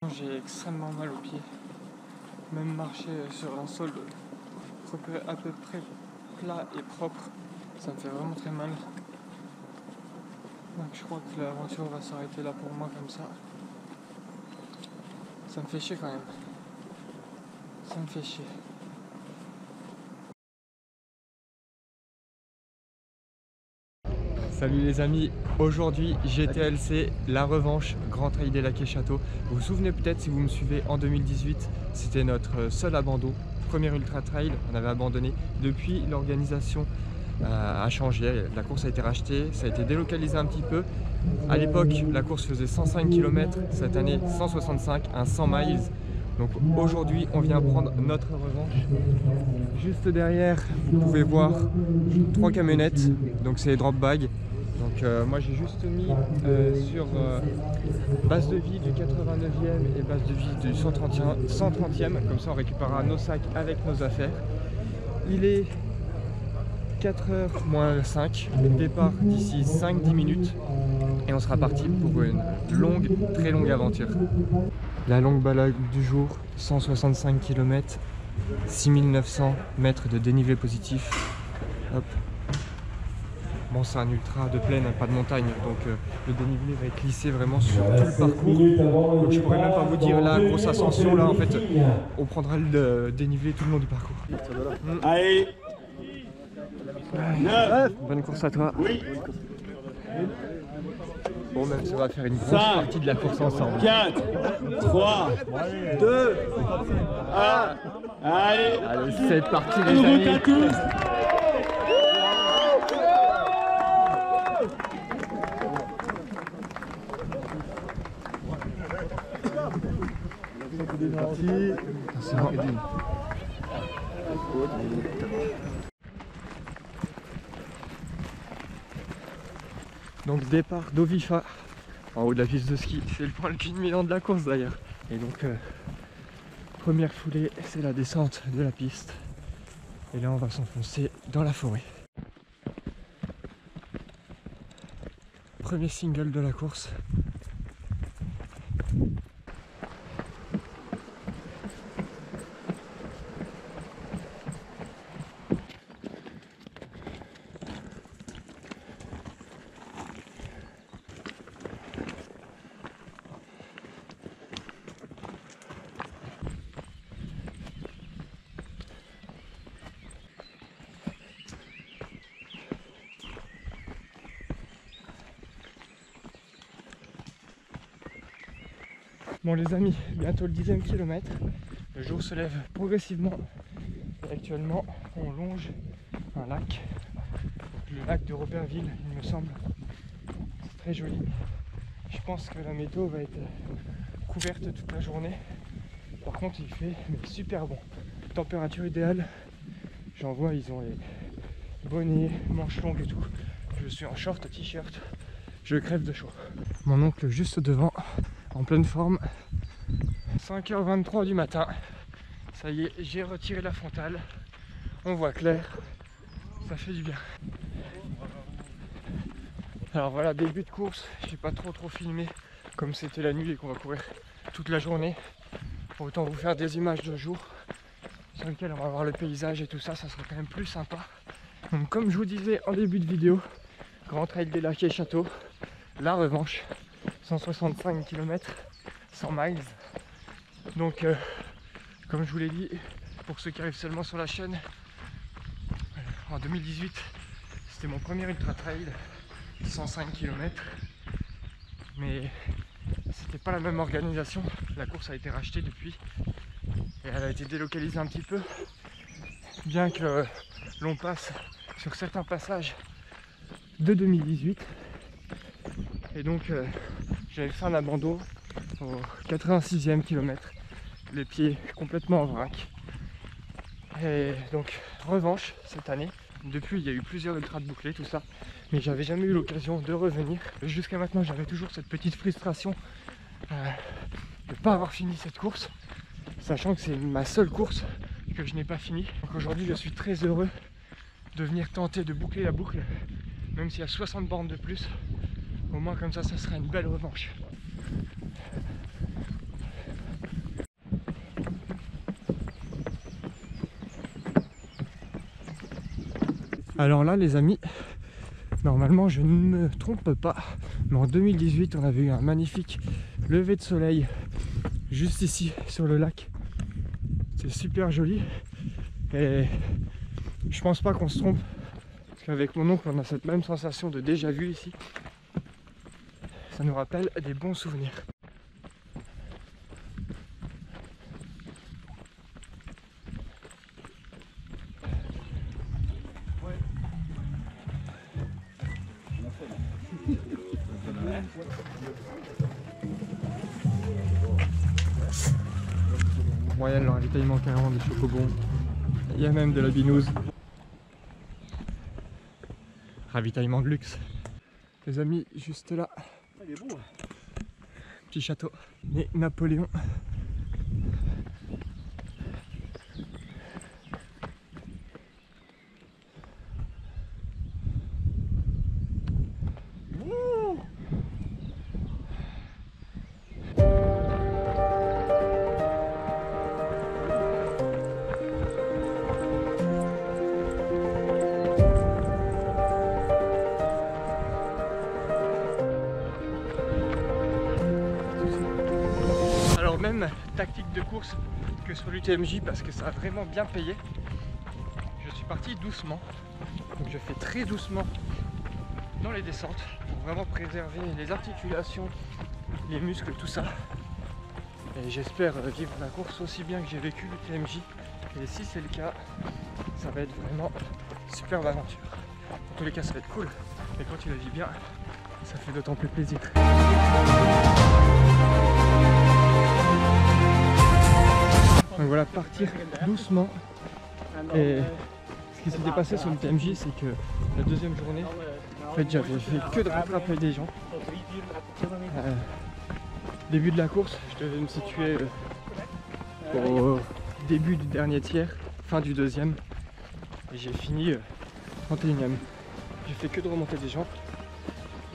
J'ai extrêmement mal aux pieds. Même marcher sur un sol à peu près plat et propre, ça me fait vraiment très mal. Donc je crois que l'aventure va s'arrêter là pour moi comme ça. Ça me fait chier quand même. Ça me fait chier. Salut les amis, aujourd'hui GTLC, la revanche, Grand Trail des Lacs et Châteaux. Vous vous souvenez peut-être si vous me suivez en 2018, c'était notre seul abandon, premier ultra trail, on avait abandonné. Depuis l'organisation a changé, la course a été rachetée, ça a été délocalisé un petit peu. À l'époque la course faisait 105 km, cette année 165, un 100 miles. Donc aujourd'hui on vient prendre notre revanche. Juste derrière vous pouvez voir 3 camionnettes, donc c'est les drop bags. Donc moi j'ai juste mis sur base de vie du 89e et base de vie du 130e, comme ça on récupérera nos sacs avec nos affaires. Il est 4h moins 5, départ d'ici 5-10 minutes et on sera parti pour une longue, très longue aventure. La longue balade du jour, 165 km, 6900 mètres de dénivelé positif. Hop. Bon, c'est un ultra de plaine, pas de montagne, donc le dénivelé va être lissé vraiment sur tout le parcours. Donc je pourrais même pas vous dire la grosse ascension là, en fait, on prendra le dénivelé tout le long du parcours. Allez, 9, bonne course à toi. Oui. Bon, même si on va faire une grosse 5, partie de la course ensemble. 4, 3, 2, 1, allez, Allez, c'est parti les on amis. route à tous. C'est bon. Donc départ d'Ovifa, en haut de la piste de ski, c'est le point le culminant de la course d'ailleurs. Et donc première foulée, c'est la descente de la piste. Et là on va s'enfoncer dans la forêt. Premier single de la course. Bon les amis, bientôt le 10e kilomètre, le jour se lève progressivement et actuellement on longe un lac, le lac de Robertville il me semble, c'est très joli. Je pense que la météo va être couverte toute la journée, par contre il fait super bon, température idéale, j'en vois ils ont les bonnets, manches longues et tout, je suis en short, t-shirt, je crève de chaud. Mon oncle juste devant, en pleine forme, 5h23 du matin, ça y est, j'ai retiré la frontale, on voit clair, ça fait du bien. Alors voilà, début de course, j'ai pas trop filmé, comme c'était la nuit et qu'on va courir toute la journée, autant vous faire des images de jour, sur lesquelles on va voir le paysage et tout ça, ça sera quand même plus sympa. Donc comme je vous disais en début de vidéo, Grand Trail des Lacs et Châteaux, la revanche, 165 km, 100 miles. Donc comme je vous l'ai dit, pour ceux qui arrivent seulement sur la chaîne, en 2018 c'était mon premier ultra trail, 105 km, mais c'était pas la même organisation, la course a été rachetée depuis et elle a été délocalisée un petit peu, bien que l'on passe sur certains passages de 2018. Et donc j'avais fait un abandon au 86e kilomètre, les pieds complètement en vrac. Et donc revanche cette année. Depuis il y a eu plusieurs ultras de bouclés, tout ça, mais j'avais jamais eu l'occasion de revenir. Jusqu'à maintenant j'avais toujours cette petite frustration de ne pas avoir fini cette course, sachant que c'est ma seule course que je n'ai pas fini. Donc aujourd'hui je suis très heureux de venir tenter de boucler la boucle, même s'il y a 60 bornes de plus. Au moins comme ça, ça sera une belle revanche. Alors là les amis, normalement je ne me trompe pas, mais en 2018 on avait eu un magnifique lever de soleil juste ici sur le lac. C'est super joli et je pense pas qu'on se trompe parce qu'avec mon oncle on a cette même sensation de déjà vu ici. Ça nous rappelle des bons souvenirs. Royal, le ravitaillement carrément des chocobons. Il y a même de la binouse. Ravitaillement de luxe. Les amis, juste là. Il est beau. Petit château. Et Napoléon. Alors même tactique de course que sur l'UTMJ parce que ça a vraiment bien payé. Je suis parti doucement, donc je fais très doucement dans les descentes pour vraiment préserver les articulations, les muscles, tout ça. Et j'espère vivre la course aussi bien que j'ai vécu l'UTMJ. Et si c'est le cas, ça va être vraiment une superbe aventure. En tous les cas ça va être cool, et quand tu la vis bien, ça fait d'autant plus plaisir. Donc voilà, partir doucement. Et ce qui s'était passé sur le TMJ, c'est que la deuxième journée, en fait, j'avais fait que de rattraper des gens. Début de la course, je devais me situer au début du dernier tiers, fin du deuxième, et j'ai fini 31e. J'ai fait que de remonter des gens,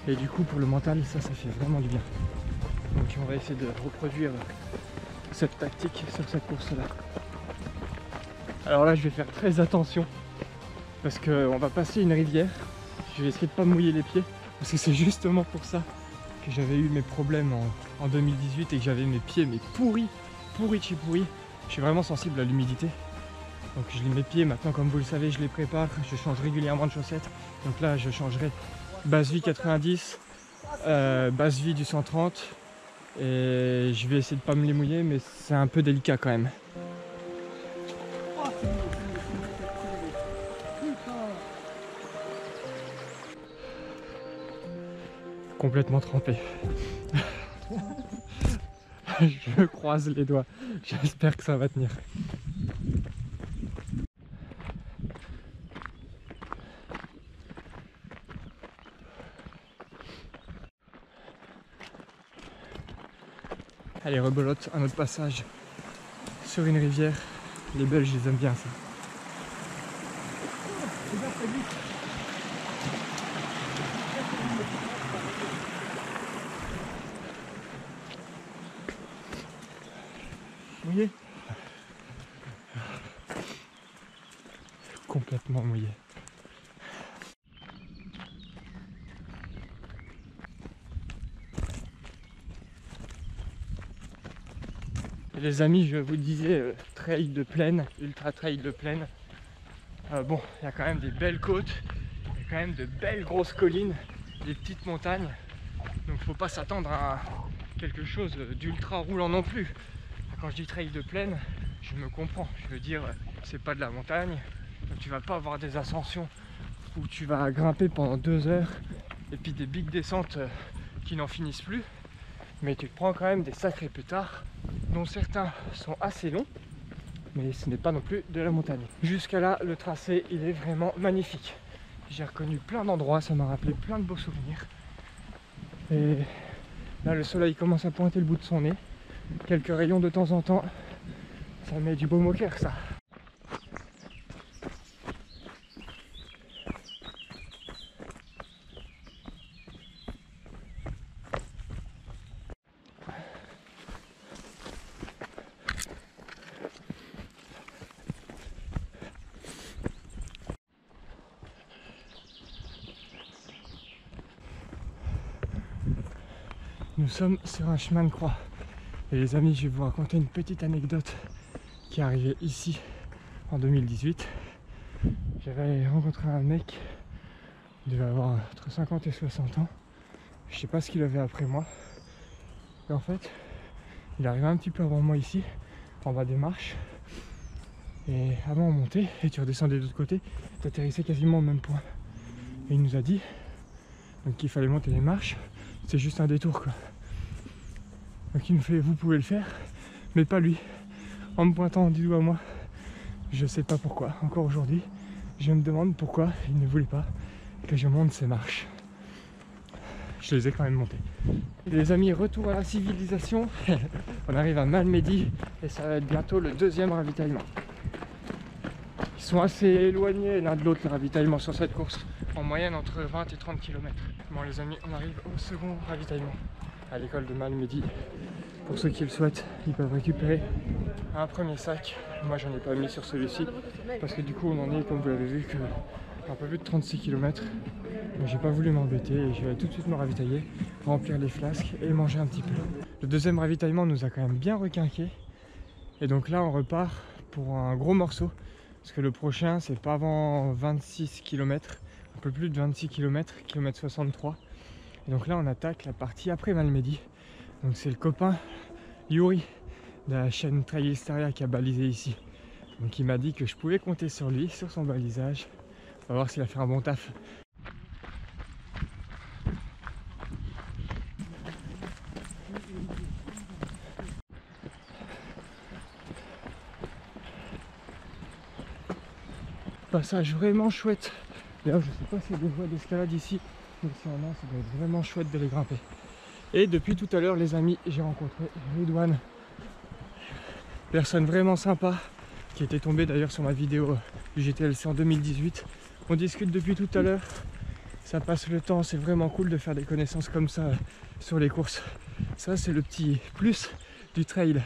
et du coup pour le mental, ça fait vraiment du bien. Donc on va essayer de reproduire cette tactique sur cette course là. Alors là je vais faire très attention parce qu'on va passer une rivière. Je vais essayer de pas mouiller les pieds parce que c'est justement pour ça que j'avais eu mes problèmes en 2018 et que j'avais mes pieds mais pourris. Je suis vraiment sensible à l'humidité, donc mes pieds maintenant, comme vous le savez, je les prépare, je change régulièrement de chaussettes. Donc là je changerai base vie 90, base vie du 130. Et je vais essayer de pas me les mouiller, mais c'est un peu délicat quand même. Complètement trempé. Je croise les doigts. J'espère que ça va tenir. Allez, rebelote, un autre passage sur une rivière. Les Belges, ils aiment bien ça. Mouillé. Complètement mouillé. Et les amis, je vous disais trail de plaine, ultra trail de plaine. Bon, il y a quand même des belles côtes, il y a quand même de belles grosses collines, des petites montagnes. Donc faut pas s'attendre à quelque chose d'ultra roulant non plus. Quand je dis trail de plaine, je me comprends. Je veux dire, c'est pas de la montagne, donc tu vas pas avoir des ascensions où tu vas grimper pendant 2 heures et puis des big descentes qui n'en finissent plus. Mais tu prends quand même des sacrés pétards, dont certains sont assez longs, mais ce n'est pas non plus de la montagne. Jusqu'à là, le tracé, il est vraiment magnifique. J'ai reconnu plein d'endroits, ça m'a rappelé plein de beaux souvenirs. Et là, le soleil commence à pointer le bout de son nez. Quelques rayons de temps en temps, ça met du baume au cœur, ça. Nous sommes sur un chemin de croix. Et les amis, je vais vous raconter une petite anecdote qui est arrivée ici en 2018. J'avais rencontré un mec, il devait avoir entre 50 et 60 ans. Je sais pas ce qu'il avait après moi. Et en fait, il arrivait un petit peu avant moi ici, en bas des marches. Et avant on montait et tu redescendais de l'autre côté, tu atterrissais quasiment au même point. Et il nous a dit qu'il fallait monter les marches, c'est juste un détour quoi. Donc il nous fait, vous pouvez le faire, mais pas lui. En me pointant du doigt à moi, je sais pas pourquoi. Encore aujourd'hui, je me demande pourquoi il ne voulait pas que je monte ces marches. Je les ai quand même montées. Les amis, retour à la civilisation. On arrive à Malmedy et ça va être bientôt le deuxième ravitaillement. Ils sont assez éloignés l'un de l'autre, le ravitaillement sur cette course. En moyenne entre 20 et 30 km. Bon les amis, on arrive au second ravitaillement à l'école de Malmedy. Pour ceux qui le souhaitent, ils peuvent récupérer un premier sac. Moi j'en ai pas mis sur celui-ci parce que du coup on en est, comme vous l'avez vu, que un peu plus de 36 km. Donc j'ai pas voulu m'embêter et je vais tout de suite me ravitailler, remplir les flasques et manger un petit peu. Le deuxième ravitaillement nous a quand même bien requinqué. Et donc là on repart pour un gros morceau. Parce que le prochain c'est pas avant 26 km, un peu plus de 26 km, km 63. Et donc là on attaque la partie après Malmedy. Donc c'est le copain Yuri de la chaîne Trail Hysteria qui a balisé ici. Donc il m'a dit que je pouvais compter sur lui, sur son balisage. On va voir s'il a fait un bon taf. Passage vraiment chouette. D'ailleurs je sais pas s'il y a des voies d'escalade ici, mais si on a, ça doit être vraiment chouette de les grimper. Et depuis tout à l'heure les amis, j'ai rencontré Ridwan, personne vraiment sympa, qui était tombé d'ailleurs sur ma vidéo du GTLC en 2018. On discute depuis tout à l'heure, ça passe le temps, c'est vraiment cool de faire des connaissances comme ça sur les courses. Ça c'est le petit plus du trail.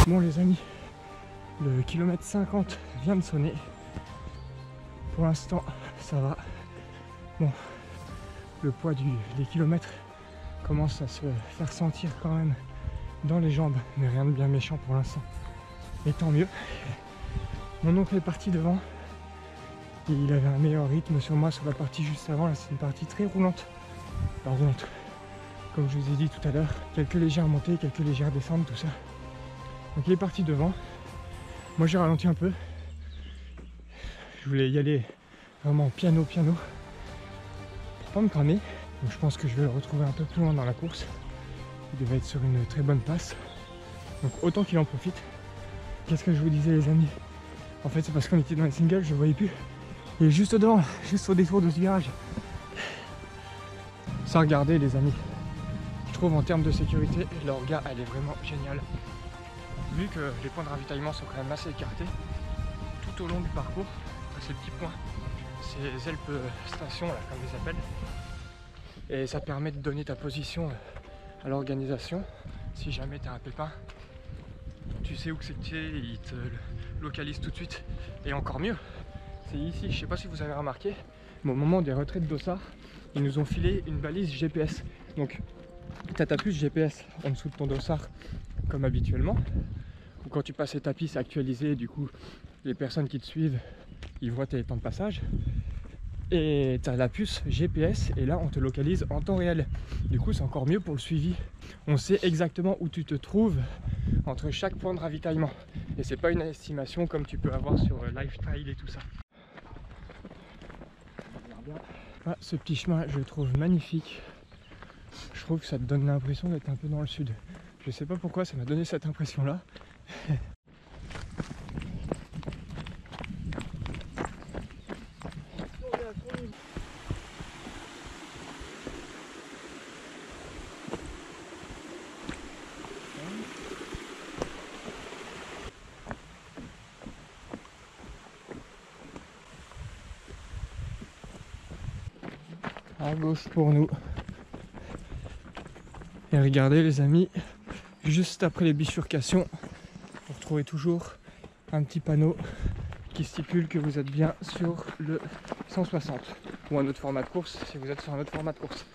Bon les amis, le kilomètre 50 vient de sonner. Pour l'instant ça va. Bon, le poids des kilomètres commence à se faire sentir quand même dans les jambes, mais rien de bien méchant pour l'instant. Et tant mieux. Mon oncle est parti devant. Il avait un meilleur rythme sur moi sur la partie juste avant. Là c'est une partie très roulante. Enfin, roulante. Comme je vous ai dit tout à l'heure, quelques légères montées, quelques légères descentes, tout ça. Donc il est parti devant. Moi j'ai ralenti un peu. Je voulais y aller vraiment piano pour pas me cramer. Donc je pense que je vais le retrouver un peu plus loin dans la course. Il devait être sur une très bonne passe. Donc autant qu'il en profite. Qu'est-ce que je vous disais les amis? En fait c'est parce qu'on était dans les singles, je ne voyais plus. Il est juste devant, juste au détour de ce virage. Ça regardez les amis. Je trouve en termes de sécurité, l'orga elle est vraiment géniale. Vu que les points de ravitaillement sont quand même assez écartés tout au long du parcours, ces petits points, ces Elp stations là comme ils appellent, et ça permet de donner ta position à l'organisation. Si jamais tu as un pépin, tu sais où que c'est que tu es, ils te localisent tout de suite. Et encore mieux, c'est ici, je sais pas si vous avez remarqué, mais au moment des retraites d'Ossard, ils nous ont filé une balise GPS. Donc tu as ta puce GPS en dessous de ton dossard comme habituellement. Ou quand tu passes les tapis, c'est actualisé, du coup les personnes qui te suivent, ils voient tes temps de passage. Et tu as la puce GPS et là on te localise en temps réel. Du coup c'est encore mieux pour le suivi. On sait exactement où tu te trouves entre chaque point de ravitaillement. Et c'est pas une estimation comme tu peux avoir sur Lifestyle et tout ça. Ah, ce petit chemin je le trouve magnifique. Je trouve que ça te donne l'impression d'être un peu dans le sud. Je sais pas pourquoi ça m'a donné cette impression là. à gauche pour nous. Et regardez les amis, juste après les bifurcations, vous retrouvez toujours un petit panneau qui stipule que vous êtes bien sur le 160 ou un autre format de course si vous êtes sur un autre format de course.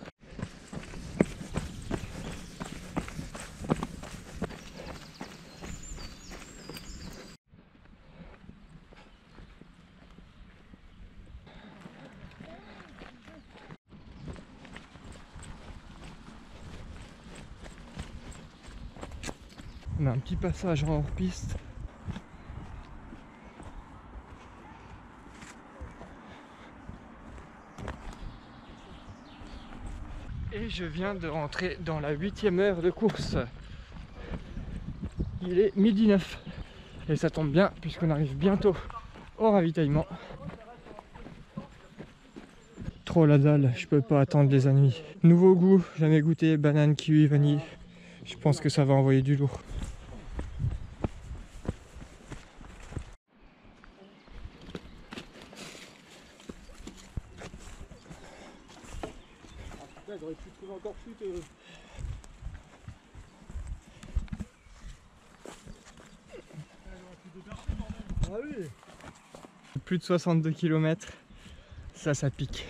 On a un petit passage en hors-piste. Et je viens de rentrer dans la 8e heure de course. Il est 12h09. Et ça tombe bien puisqu'on arrive bientôt au ravitaillement. Trop la dalle, je peux pas attendre les amis. Nouveau goût, jamais goûté, banane, kiwi, vanille. Je pense que ça va envoyer du lourd. J'aurais pu trouver encore plus de... Ah oui. Plus de 62 km, ça pique.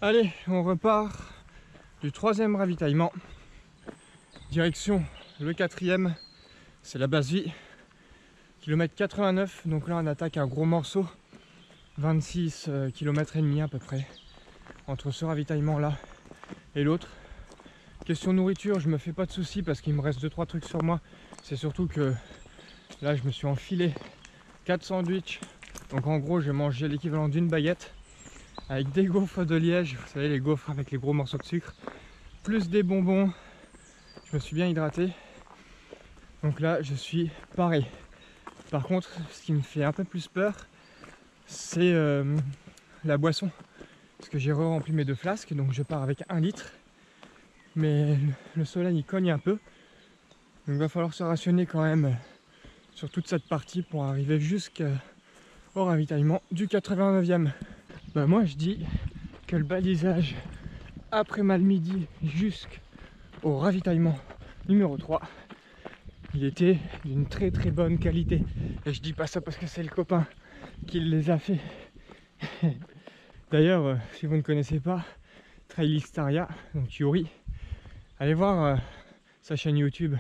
Allez, on repart du 3e ravitaillement. Direction le 4e, c'est la base vie. Kilomètre 89, donc là on attaque un gros morceau. 26 km et demi à peu près. Entre ce ravitaillement là et l'autre. Question nourriture, je me fais pas de soucis parce qu'il me reste 2-3 trucs sur moi. C'est surtout que là je me suis enfilé 4 sandwichs. Donc en gros je mangeais l'équivalent d'une baguette avec des gaufres de Liège, vous savez les gaufres avec les gros morceaux de sucre, plus des bonbons. Je me suis bien hydraté. Donc là je suis paré. Par contre ce qui me fait un peu plus peur c'est la boisson. Parce que j'ai rempli mes 2 flasques, donc je pars avec 1 litre. Mais le soleil il cogne un peu. Donc il va falloir se rationner quand même sur toute cette partie pour arriver jusqu'au ravitaillement du 89e. Bah moi je dis que le balisage après Malmedy jusqu'au ravitaillement numéro 3, il était d'une très bonne qualité. Et je dis pas ça parce que c'est le copain qui les a fait. D'ailleurs, si vous ne connaissez pas Trailistaria, donc Yuri, allez voir sa chaîne YouTube.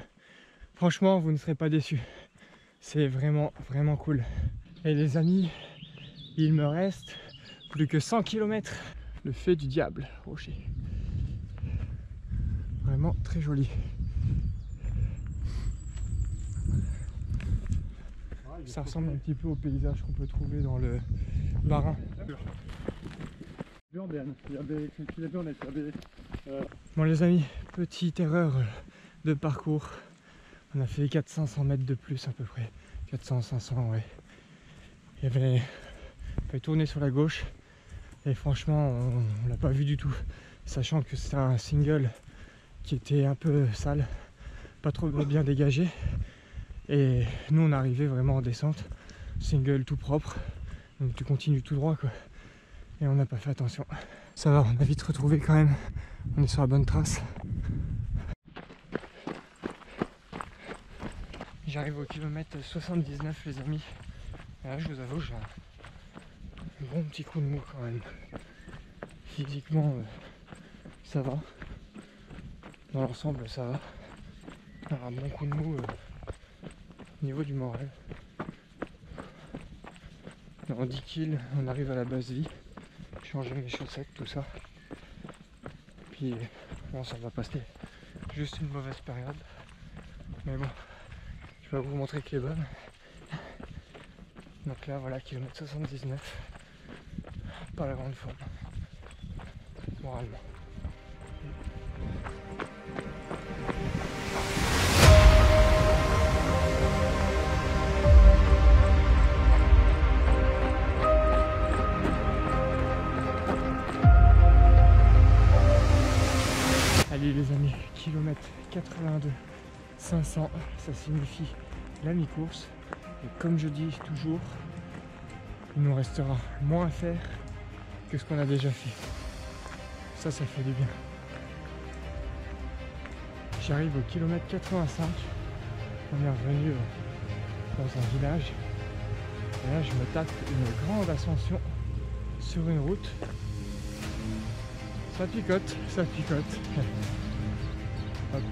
Franchement, vous ne serez pas déçus. C'est vraiment cool. Et les amis, il me reste plus que 100 km. Le fait du diable, rocher. Vraiment très joli. Ça ressemble un petit peu au paysage qu'on peut trouver dans le Bas-Rhin. Bon les amis, petite erreur de parcours. On a fait 400-500 mètres de plus à peu près. 400-500 ouais. Il fallait tourner sur la gauche. Et franchement on l'a pas vu du tout. Sachant que c'était un single qui était un peu sale. Pas trop bien dégagé. Et nous on arrivait vraiment en descente. Single tout propre. Donc tu continues tout droit quoi. Et on n'a pas fait attention. Ça va, on a vite retrouvé quand même. On est sur la bonne trace. J'arrive au kilomètre 79 les amis. Et là je vous avoue j'ai un bon petit coup de mou quand même. Physiquement ça va. Dans l'ensemble ça va. Un bon coup de mou au niveau du moral. En 10 kills on arrive à la base vie. Changer mes chaussettes, tout ça. Puis bon, ça va passer juste une mauvaise période. Mais bon, je vais vous montrer que les bonnes. Donc là voilà, kilomètre 79. Pas la grande forme. Moralement. Allez les amis, kilomètre 82 500, ça signifie la mi-course. Et comme je dis toujours, il nous restera moins à faire que ce qu'on a déjà fait. Ça fait du bien. J'arrive au kilomètre 85. On est revenu dans un village. Et là, je me tape une grande ascension sur une route. Ça picote, ça picote. Hop.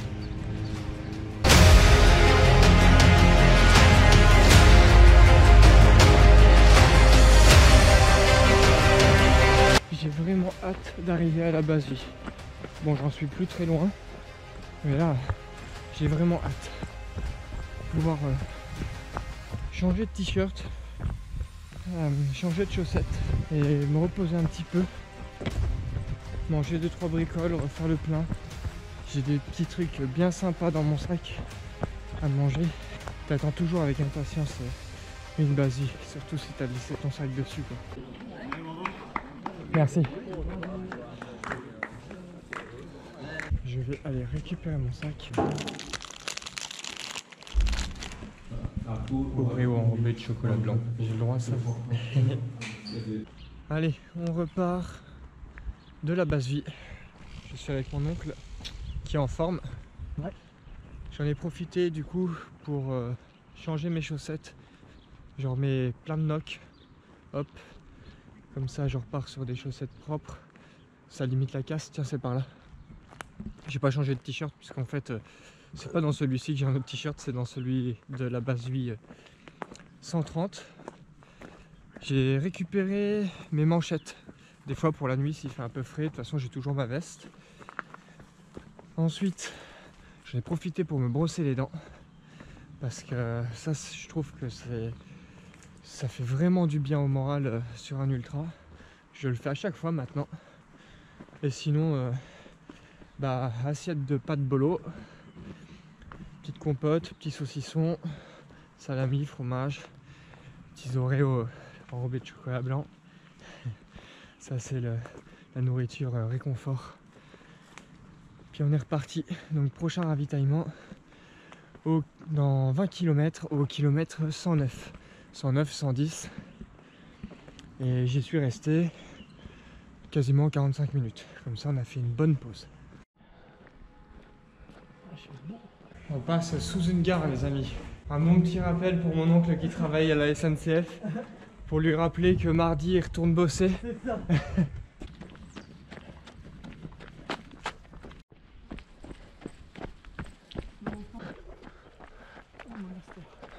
J'ai vraiment hâte d'arriver à la base vie. Bon, j'en suis plus très loin, mais là, j'ai vraiment hâte de pouvoir changer de t-shirt, changer de chaussettes et me reposer un petit peu, manger 2-3 bricoles, refaire le plein. J'ai des petits trucs bien sympas dans mon sac à manger. T'attends toujours avec impatience une base vie, surtout si t'as laissé ton sac dessus, quoi. Merci. Je vais aller récupérer mon sac. Oreo enrobé de chocolat blanc. J'ai le droit à ça. Allez, on repart de la base vie. Je suis avec mon oncle qui est en forme. Ouais. J'en ai profité du coup pour changer mes chaussettes. Je remets plein de nocs. Hop. Comme ça, je repars sur des chaussettes propres. Ça limite la casse. Tiens, c'est par là. J'ai pas changé de t-shirt puisqu'en fait, c'est pas dans celui-ci que j'ai un autre t-shirt, c'est dans celui de la base vie 130. J'ai récupéré mes manchettes. Des fois pour la nuit s'il fait un peu frais. De toute façon, j'ai toujours ma veste. Ensuite, j'en ai profité pour me brosser les dents. Parce que ça, je trouve que ça fait vraiment du bien au moral sur un ultra. Je le fais à chaque fois maintenant. Et sinon, assiette de pâtes bolo, petite compote, petit saucisson, salami, fromage, petits Oreos enrobés de chocolat blanc. Ça c'est la nourriture réconfort. Puis on est reparti. Donc prochain ravitaillement dans 20 km au kilomètre 109. 109, 110 et j'y suis resté quasiment 45 minutes. Comme ça on a fait une bonne pause. On passe sous une gare les amis. Un bon petit rappel pour mon oncle qui travaille à la SNCF pour lui rappeler que mardi il retourne bosser.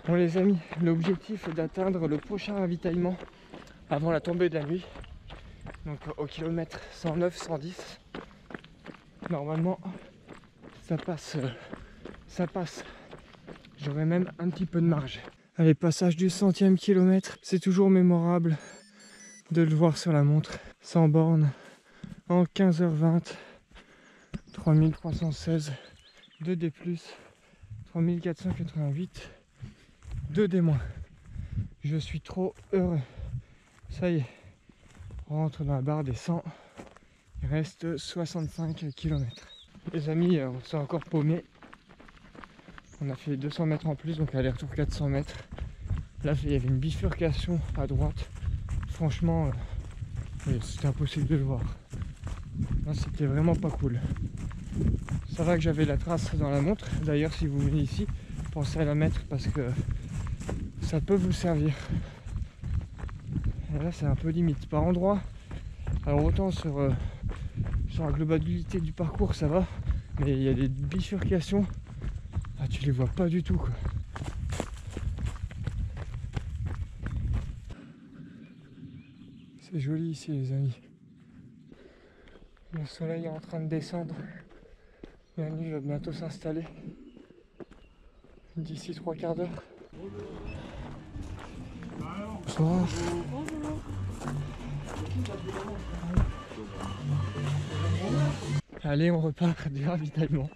Bon les amis, l'objectif est d'atteindre le prochain ravitaillement avant la tombée de la nuit. Donc au kilomètre 109, 110. Normalement ça passe. J'aurai même un petit peu de marge. Allez, passage du 100e kilomètre. C'est toujours mémorable de le voir sur la montre. 100 bornes en 15h20. 3316 de D+, 3488 de D-. Je suis trop heureux. Ça y est, on rentre dans la barre des 100. Il reste 65 km. Les amis, on s'est encore paumé. On a fait 200 mètres en plus, donc aller-retour 400 mètres. Là, il y avait une bifurcation à droite. Franchement, c'était impossible de le voir. Là, c'était vraiment pas cool. Ça va que j'avais la trace dans la montre. D'ailleurs, si vous venez ici, pensez à la mettre parce que ça peut vous servir. Et là, c'est un peu limite par endroit. Alors autant sur la globalité du parcours, ça va, mais il y a des bifurcations. Ah, tu les vois pas du tout, quoi. C'est joli ici, les amis. Le soleil est en train de descendre. La nuit va bientôt s'installer. D'ici 3/4 d'heure. Bonsoir. Allez, on repart du ravitaillement.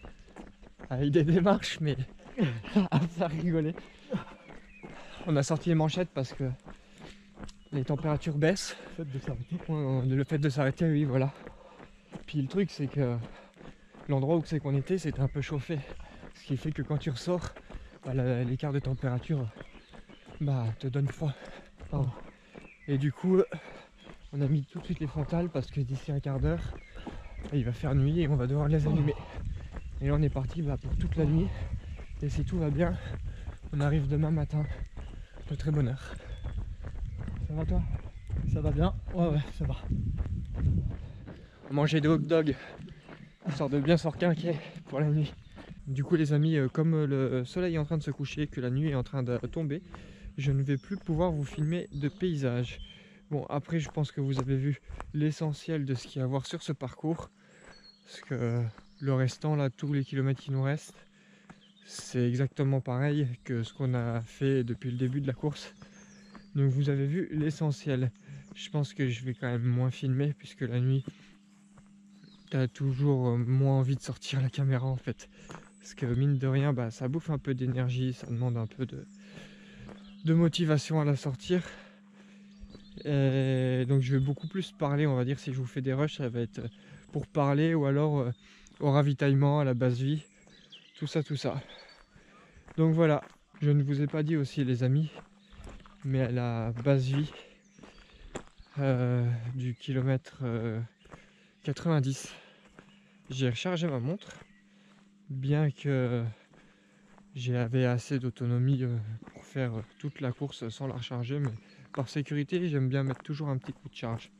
Avec des démarches, mais à faire rigoler. On a sorti les manchettes parce que les températures baissent. Le fait de s'arrêter. Le fait de s'arrêter, oui, voilà. Puis le truc, c'est que l'endroit où c'est qu'on était, c'était un peu chauffé. Ce qui fait que quand tu ressors, bah, l'écart de température te donne froid. Pardon. Et du coup, on a mis tout de suite les frontales parce que d'ici un quart d'heure, il va faire nuit et on va devoir les allumer. Et là on est parti pour toute la nuit. Et si tout va bien, on arrive demain matin de très bonne heure. Ça va toi? Ça va bien? Ouais, ça va. On mangeait des hot dogs, histoire de bien se requinquer pour la nuit. Du coup les amis, comme le soleil est en train de se coucher, que la nuit est en train de tomber, je ne vais plus pouvoir vous filmer de paysages. Bon, après je pense que vous avez vu l'essentiel de ce qu'il y a à voir sur ce parcours. Parce que le restant, là, tous les kilomètres qui nous restent, c'est exactement pareil que ce qu'on a fait depuis le début de la course. Donc vous avez vu l'essentiel. Je pense que je vais quand même moins filmer puisque la nuit, t'as toujours moins envie de sortir la caméra en fait. Parce que mine de rien, ça bouffe un peu d'énergie, ça demande un peu de motivation à la sortir. Et donc je vais beaucoup plus parler, on va dire, si je vous fais des rushs, ça va être pour parler ou alors au ravitaillement, à la base vie, tout ça. Donc voilà, je ne vous ai pas dit aussi les amis, mais à la base vie du kilomètre 90, j'ai rechargé ma montre, bien que j'avais assez d'autonomie pour faire toute la course sans la recharger, mais par sécurité j'aime bien mettre toujours un petit coup de charge.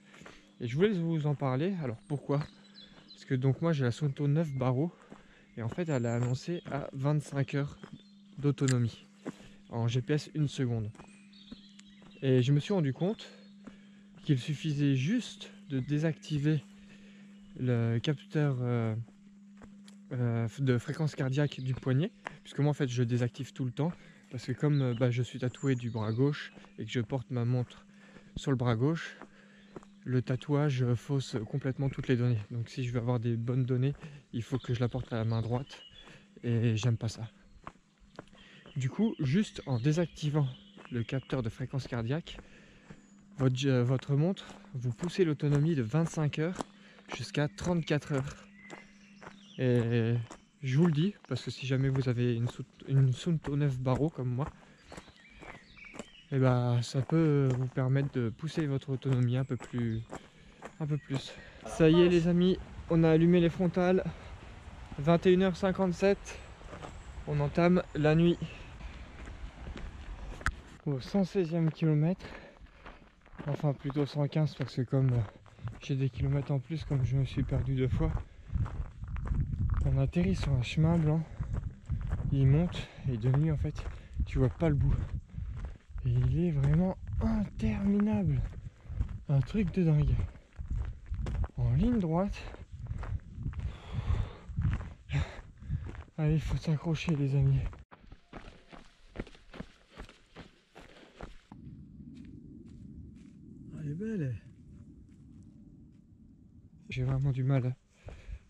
Et je voulais vous en parler. Alors pourquoi? Parce que donc moi j'ai la Suunto 9 Baro et en fait elle a annoncé à 25 heures d'autonomie en GPS 1 seconde. Et je me suis rendu compte qu'il suffisait juste de désactiver le capteur de fréquence cardiaque du poignet, puisque moi en fait je désactive tout le temps parce que comme je suis tatoué du bras gauche et que je porte ma montre sur le bras gauche, le tatouage fausse complètement toutes les données. Donc si je veux avoir des bonnes données, il faut que je la porte à la main droite et j'aime pas ça. Du coup, juste en désactivant le capteur de fréquence cardiaque, votre montre, vous poussez l'autonomie de 25 heures jusqu'à 34 heures. Et je vous le dis, parce que si jamais vous avez une Suunto 9 Baro comme moi, et ça peut vous permettre de pousser votre autonomie un peu plus. Ça y est les amis, on a allumé les frontales, 21h57, on entame la nuit. Au 116e kilomètre, enfin plutôt 115 parce que comme j'ai des kilomètres en plus, comme je me suis perdu 2 fois, on atterrit sur un chemin blanc, il monte et de nuit en fait tu vois pas le bout. Et il est vraiment interminable, un truc de dingue. En ligne droite. Allez, il faut s'accrocher les amis. Elle est belle. J'ai vraiment du mal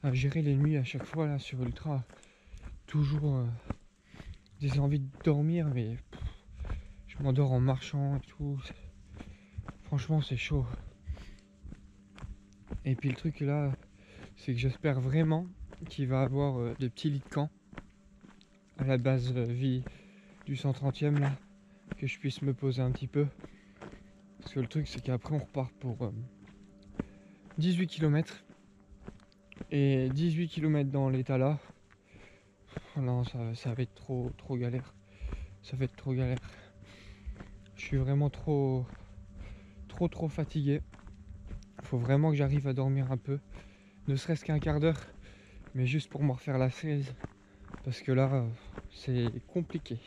à gérer les nuits à chaque fois là sur Ultra. Toujours des envies de dormir, mais je m'endors en marchant et tout. Franchement c'est chaud. Et puis le truc là, c'est que j'espère vraiment qu'il va avoir des petits lits de camp à la base vie du 130e là, que je puisse me poser un petit peu. Parce que le truc c'est qu'après on repart pour 18 km. Et 18 km dans l'état là, non ça va être trop galère. Ça va être trop galère. Je suis vraiment trop fatigué. Faut vraiment que j'arrive à dormir un peu, ne serait-ce qu'un quart d'heure, mais juste pour me refaire la cerise, parce que là c'est compliqué.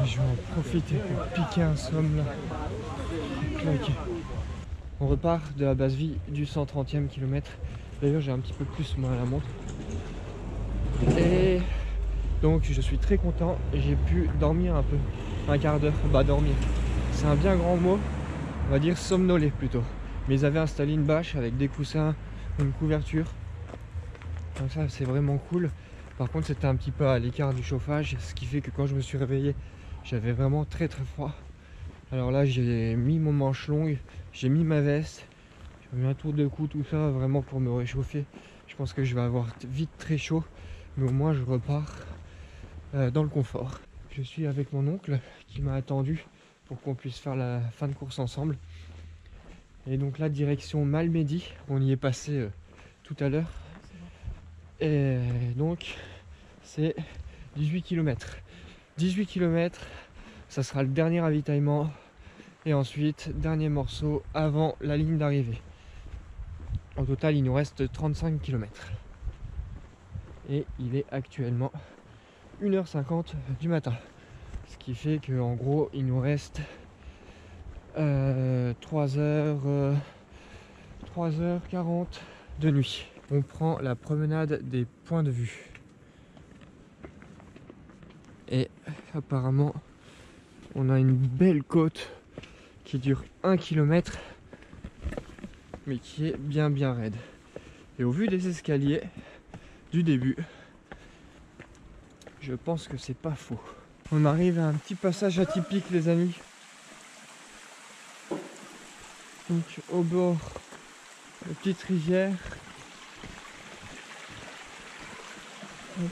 Je vais en profiter pour piquer un somme là. Claque. On repart de la base vie du 130e kilomètre. D'ailleurs j'ai un petit peu plus moi à la montre. Et donc je suis très content. J'ai pu dormir un peu. Un quart d'heure. Dormir. C'est un bien grand mot. On va dire somnoler plutôt. Mais ils avaient installé une bâche avec des coussins, une couverture. Donc ça c'est vraiment cool. Par contre c'était un petit peu à l'écart du chauffage, ce qui fait que quand je me suis réveillé, j'avais vraiment très froid. Alors là j'ai mis mon manche longue, j'ai mis ma veste, j'ai mis un tour de cou, tout ça vraiment pour me réchauffer. Je pense que je vais avoir vite très chaud, mais au moins je repars dans le confort. Je suis avec mon oncle qui m'a attendu pour qu'on puisse faire la fin de course ensemble. Et donc là direction Malmedy, on y est passé tout à l'heure. Et donc c'est 18 km. 18 km, ça sera le dernier ravitaillement. Et ensuite, dernier morceau avant la ligne d'arrivée. Au total, il nous reste 35 km. Et il est actuellement 1h50 du matin. Ce qui fait qu'en gros, il nous reste 3h40 de nuit. On prend la promenade des points de vue. Et apparemment, on a une belle côte qui dure 1 km, mais qui est bien raide. Et au vu des escaliers du début, je pense que c'est pas faux. On arrive à un petit passage atypique, les amis. Donc au bord, la petite rivière. Hop.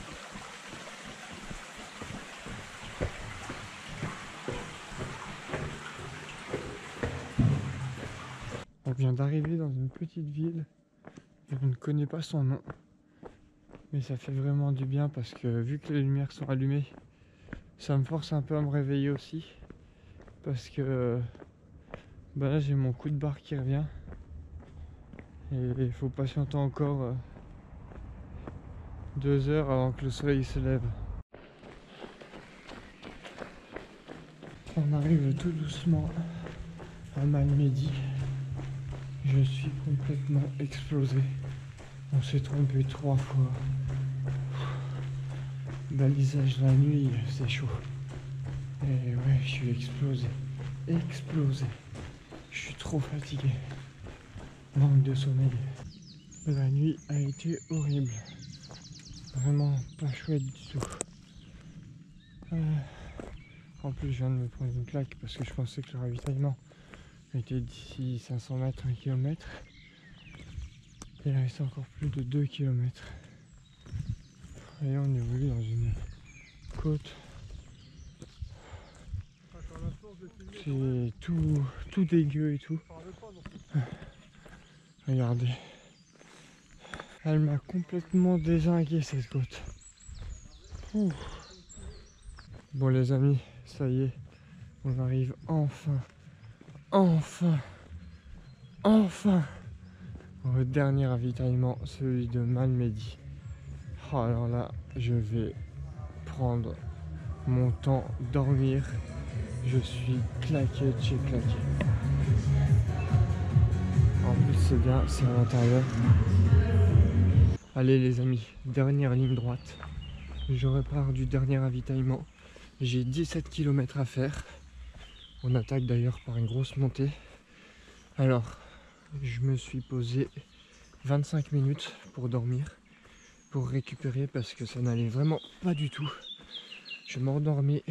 On vient d'arriver dans une petite ville. Je ne connais pas son nom. Mais ça fait vraiment du bien parce que vu que les lumières sont allumées, ça me force un peu à me réveiller aussi. Parce que bah là j'ai mon coup de barre qui revient. Et il faut patienter encore 2 heures avant que le soleil se lève. On arrive tout doucement à Malmedy. Je suis complètement explosé. On s'est trompé 3 fois. Balisage la nuit, c'est chaud. Et ouais, je suis explosé. Explosé. Je suis trop fatigué. Manque de sommeil. La nuit a été horrible. Vraiment pas chouette du tout. En plus, je viens de me prendre une claque parce que je pensais que le ravitaillement était d'ici 500 mètres, 1 km. Et il reste encore plus de 2 km. Et là, on évolue dans une côte. C'est tout dégueu et tout. Regardez. Elle m'a complètement dézingué cette côte. Ouh. Bon les amis, ça y est, on arrive enfin au dernier ravitaillement, celui de Malmedy. Oh, alors là, je vais prendre mon temps, dormir. Je suis claqué de chez claqué. En plus c'est bien, c'est à l'intérieur. Allez les amis, dernière ligne droite. Je repars du dernier ravitaillement. J'ai 17 km à faire. On attaque d'ailleurs par une grosse montée. Alors, je me suis posé 25 minutes pour dormir, pour récupérer parce que ça n'allait vraiment pas du tout. Je m'endormais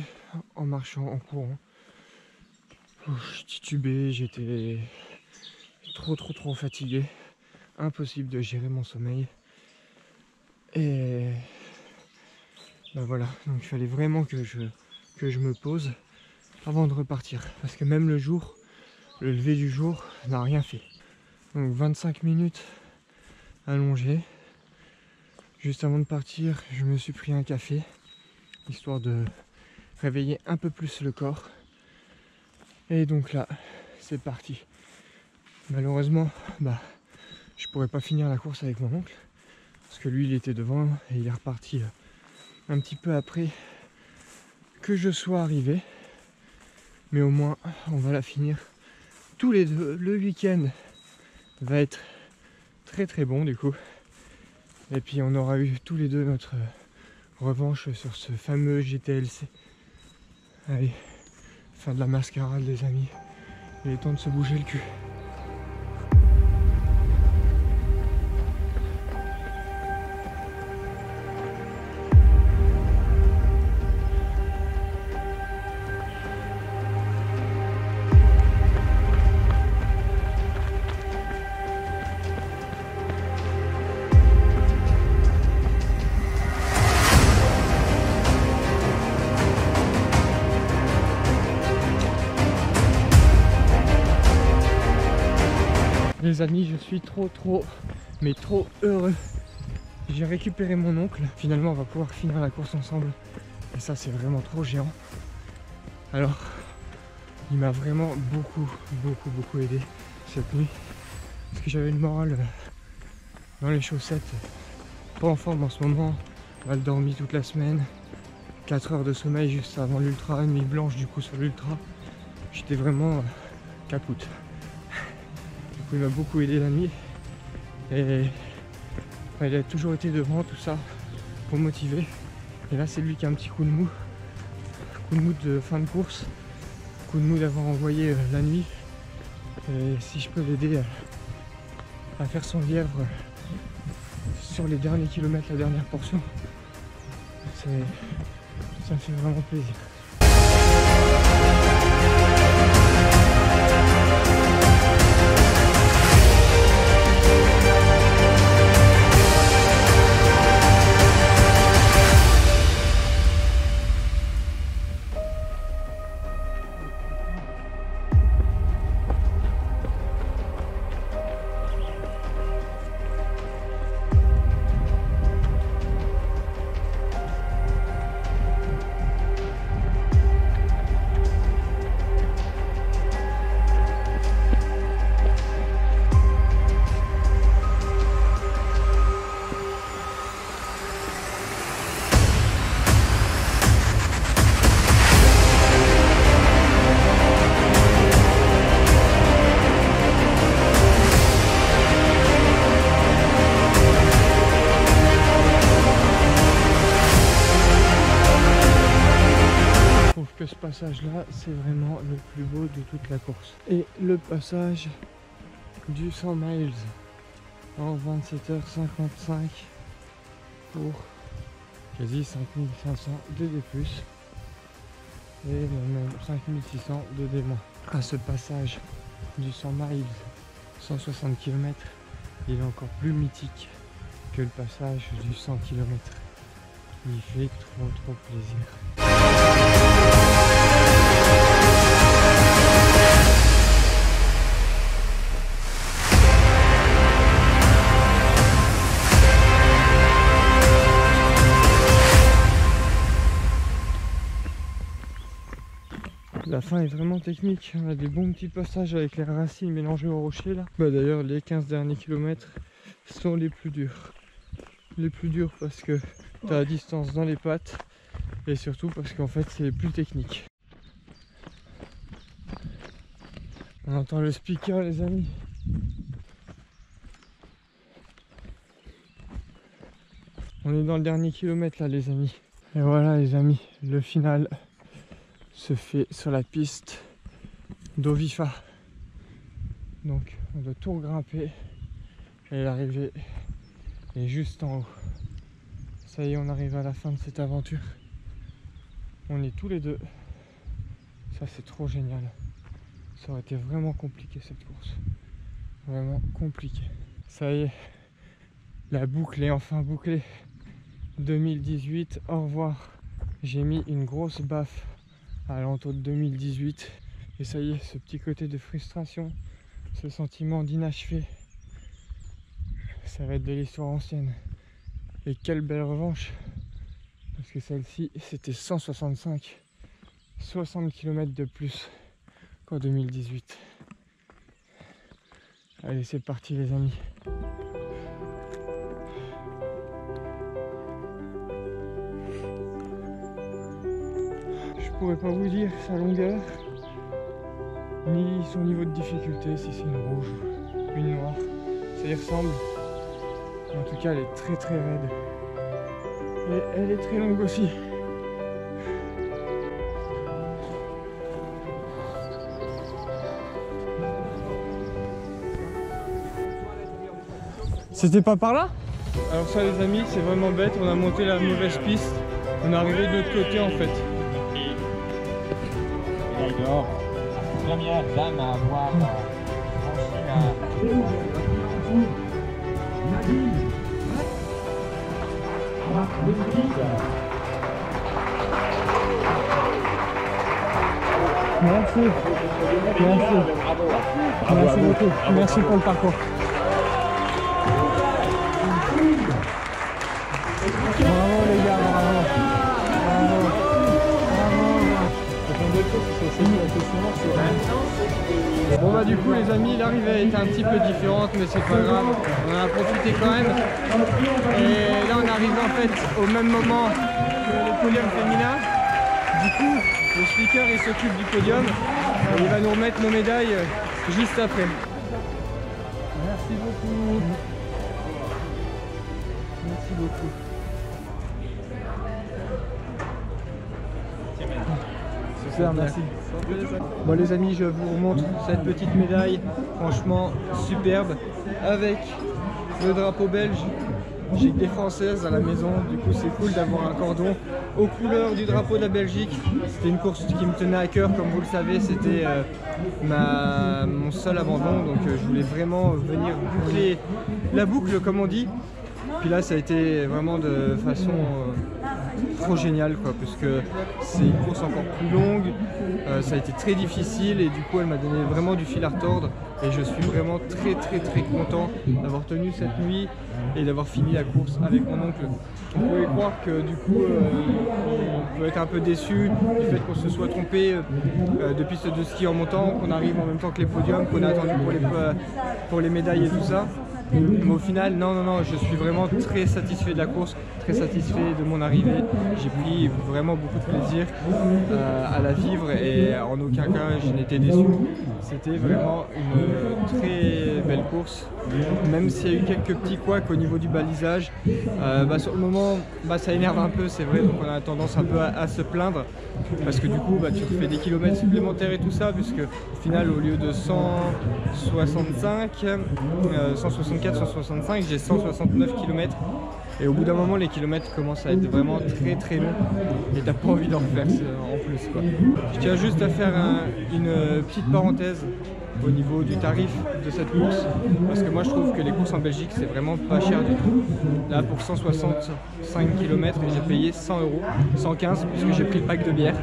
en marchant, en courant. Je titubais, j'étais trop fatigué. Impossible de gérer mon sommeil. Et ben voilà, donc il fallait vraiment que je me pose avant de repartir. Parce que même le lever du jour n'a rien fait. Donc 25 minutes allongé. Juste avant de partir, je me suis pris un café, histoire de réveiller un peu plus le corps. Et donc là, c'est parti. Malheureusement, je pourrais pas finir la course avec mon oncle. Parce que lui, il était devant et il est reparti un petit peu après que je sois arrivé. Mais au moins, on va la finir tous les deux. Le week-end va être très bon du coup. Et puis on aura eu tous les deux notre revanche sur ce fameux GTLC. Allez, fin de la mascarade les amis. Il est temps de se bouger le cul. Les amis, je suis trop heureux. J'ai récupéré mon oncle. Finalement, on va pouvoir finir la course ensemble. Et ça, c'est vraiment trop géant. Alors, il m'a vraiment beaucoup aidé cette nuit. Parce que j'avais le moral dans les chaussettes. Pas en forme en ce moment. Mal dormi toute la semaine. 4 heures de sommeil juste avant l'ultra. Une nuit blanche du coup sur l'ultra. J'étais vraiment capoute. Du coup, il m'a beaucoup aidé la nuit. Et il a toujours été devant tout ça pour motiver. Et là, c'est lui qui a un petit coup de mou. Coup de mou de fin de course. Coup de mou d'avoir envoyé la nuit. Et si je peux l'aider à faire son lièvre sur les derniers kilomètres, la dernière portion, ça me fait vraiment plaisir. Que ce passage là, c'est vraiment le plus beau de toute la course. Et le passage du 100 miles en 27h55 pour quasi 5500 de D+, et même 5600 de D-. À ce passage du 100 miles, 160 km, il est encore plus mythique que le passage du 100 km. Il fait trop plaisir. La fin est vraiment technique, on a des bons petits passages avec les racines mélangées au rocher là. Bah d'ailleurs les 15 derniers kilomètres sont les plus durs. Les plus durs parce que tu as la distance dans les pattes et surtout parce qu'en fait c'est plus technique. On entend le speaker les amis. On est dans le dernier kilomètre là les amis. Et voilà les amis, le final se fait sur la piste d'Ovifa. Donc on doit tout regrimper et l'arrivée est juste en haut. Ça y est, on arrive à la fin de cette aventure. On est tous les deux. Ça c'est trop génial. Ça aurait été vraiment compliqué cette course. Vraiment compliqué. Ça y est, la boucle est enfin bouclée. 2018, au revoir. J'ai mis une grosse baffe à l'entour de 2018 et ça y est, ce petit côté de frustration, ce sentiment d'inachevé, ça va être de l'histoire ancienne. Et quelle belle revanche, parce que celle-ci c'était 165, 60 km de plus qu'en 2018. Allez, c'est parti les amis. Je pourrais pas vous dire sa longueur ni son niveau de difficulté, si c'est une rouge ou une noire, ça y ressemble. En tout cas elle est très raide et elle est très longue aussi. C'était pas par là? Alors ça les amis, c'est vraiment bête, on a monté la mauvaise piste, on est arrivé de l'autre côté en fait. Alors, la première dame à avoir franchi la... Merci. Merci beaucoup. Merci pour le parcours. Bravo les gars, bravo. Bon bah du coup les amis, l'arrivée était un petit peu différente mais c'est pas grave, on en a profité quand même. Et là on arrive en fait au même moment que le podium féminin. Du coup le speaker il s'occupe du podium et il va nous remettre nos médailles juste après. Merci beaucoup. Merci beaucoup. Super, merci. Bon les amis, je vous remontre cette petite médaille, franchement superbe, avec le drapeau belge. J'ai que des françaises à la maison, du coup c'est cool d'avoir un cordon aux couleurs du drapeau de la Belgique. C'était une course qui me tenait à cœur, comme vous le savez, c'était mon seul abandon, donc je voulais vraiment venir boucler la boucle comme on dit. Puis là ça a été vraiment de façon trop géniale quoi, parce que c'est une course encore plus longue, ça a été très difficile et du coup elle m'a donné vraiment du fil à retordre et je suis vraiment très content d'avoir tenu cette nuit et d'avoir fini la course avec mon oncle. On pouvait croire que du coup on peut être un peu déçu du fait qu'on se soit trompé de piste de ski en montant, qu'on arrive en même temps que les podiums, qu'on a attendu pour les médailles et tout ça. Mais au final, non, je suis vraiment très satisfait de la course, très satisfait de mon arrivée. J'ai pris vraiment beaucoup de plaisir à la vivre et en aucun cas je n'étais déçu. C'était vraiment une très belle course, même s'il y a eu quelques petits couacs au niveau du balisage. Sur le moment, ça énerve un peu, c'est vrai, donc on a tendance un peu à se plaindre parce que du coup tu refais des kilomètres supplémentaires et tout ça, puisque au final au lieu de 165, 165, j'ai 169 km et au bout d'un moment les kilomètres commencent à être vraiment très longs et t'as pas envie d'en refaire en plus quoi. Je tiens juste à faire une petite parenthèse au niveau du tarif de cette course, parce que moi je trouve que les courses en Belgique c'est vraiment pas cher du tout. Là pour 165 km j'ai payé 100 €, 115 puisque j'ai pris le pack de bière.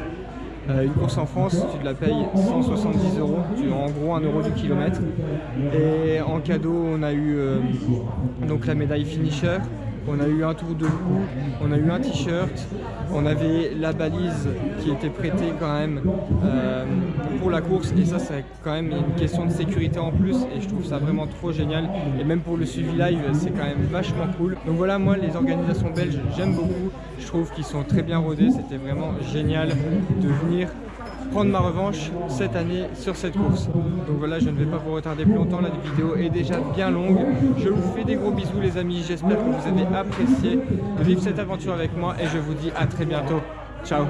Une course en France, tu te la payes 170 €, tu as en gros 1 € du kilomètre. Et en cadeau, on a eu donc la médaille finisher, on a eu un tour de cou, on a eu un t-shirt, on avait la balise qui était prêtée quand même pour la course, et ça c'est quand même une question de sécurité en plus et je trouve ça vraiment trop génial, et même pour le suivi live c'est quand même vachement cool. Donc voilà, moi les organisations belges j'aime beaucoup, je trouve qu'ils sont très bien rodés, c'était vraiment génial de venir prendre ma revanche cette année sur cette course. Donc voilà, je ne vais pas vous retarder plus longtemps, la vidéo est déjà bien longue. Je vous fais des gros bisous les amis, j'espère que vous avez apprécié de vivre cette aventure avec moi et je vous dis à très bientôt. Ciao.